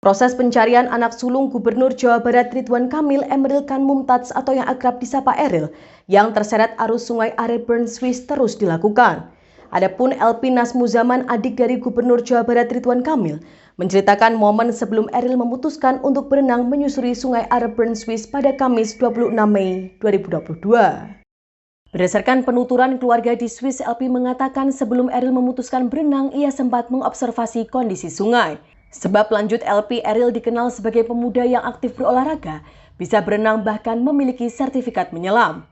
Proses pencarian anak sulung Gubernur Jawa Barat Ridwan Kamil Emeril Khan Mumtaz atau yang akrab disapa Eril yang terseret arus sungai Are Bern Swiss terus dilakukan. Adapun Elpi Nazmuzaman, adik dari Gubernur Jawa Barat Ridwan Kamil, menceritakan momen sebelum Eril memutuskan untuk berenang menyusuri sungai Are Bern Swiss pada Kamis 26 Mei 2022. Berdasarkan penuturan keluarga di Swiss, Elpi mengatakan sebelum Eril memutuskan berenang, ia sempat mengobservasi kondisi sungai. Sebab lanjut Elpi, Eril dikenal sebagai pemuda yang aktif berolahraga, bisa berenang bahkan memiliki sertifikat menyelam.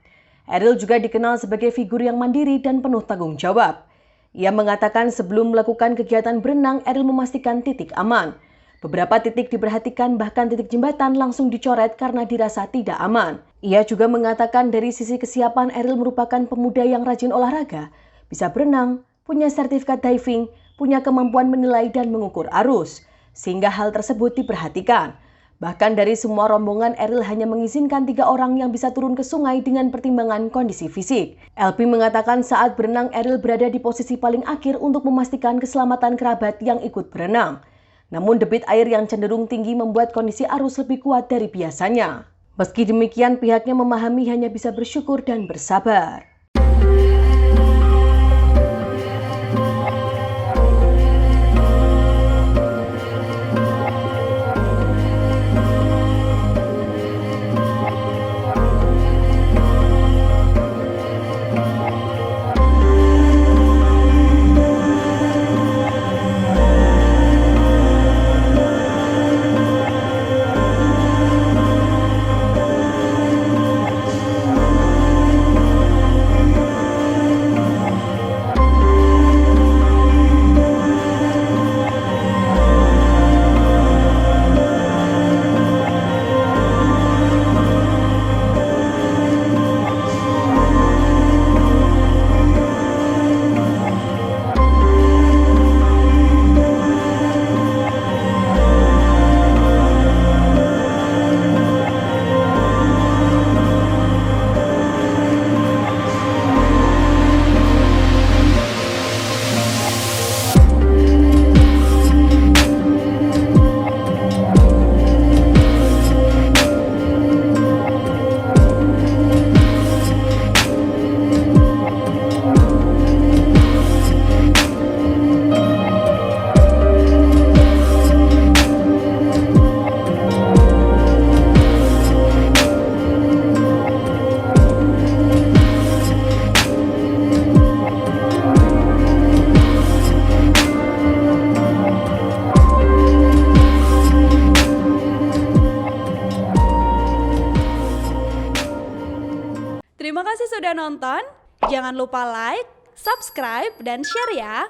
Eril juga dikenal sebagai figur yang mandiri dan penuh tanggung jawab. Ia mengatakan sebelum melakukan kegiatan berenang, Eril memastikan titik aman. Beberapa titik diperhatikan, bahkan titik jembatan langsung dicoret karena dirasa tidak aman. Ia juga mengatakan dari sisi kesiapan, Eril merupakan pemuda yang rajin olahraga, bisa berenang, punya sertifikat diving, punya kemampuan menilai dan mengukur arus, sehingga hal tersebut diperhatikan. Bahkan dari semua rombongan, Eril hanya mengizinkan 3 orang yang bisa turun ke sungai dengan pertimbangan kondisi fisik. Elpi mengatakan saat berenang, Eril berada di posisi paling akhir untuk memastikan keselamatan kerabat yang ikut berenang. Namun debit air yang cenderung tinggi membuat kondisi arus lebih kuat dari biasanya. Meski demikian, pihaknya memahami hanya bisa bersyukur dan bersabar. Terima kasih sudah nonton. Jangan lupa like, subscribe, dan share ya.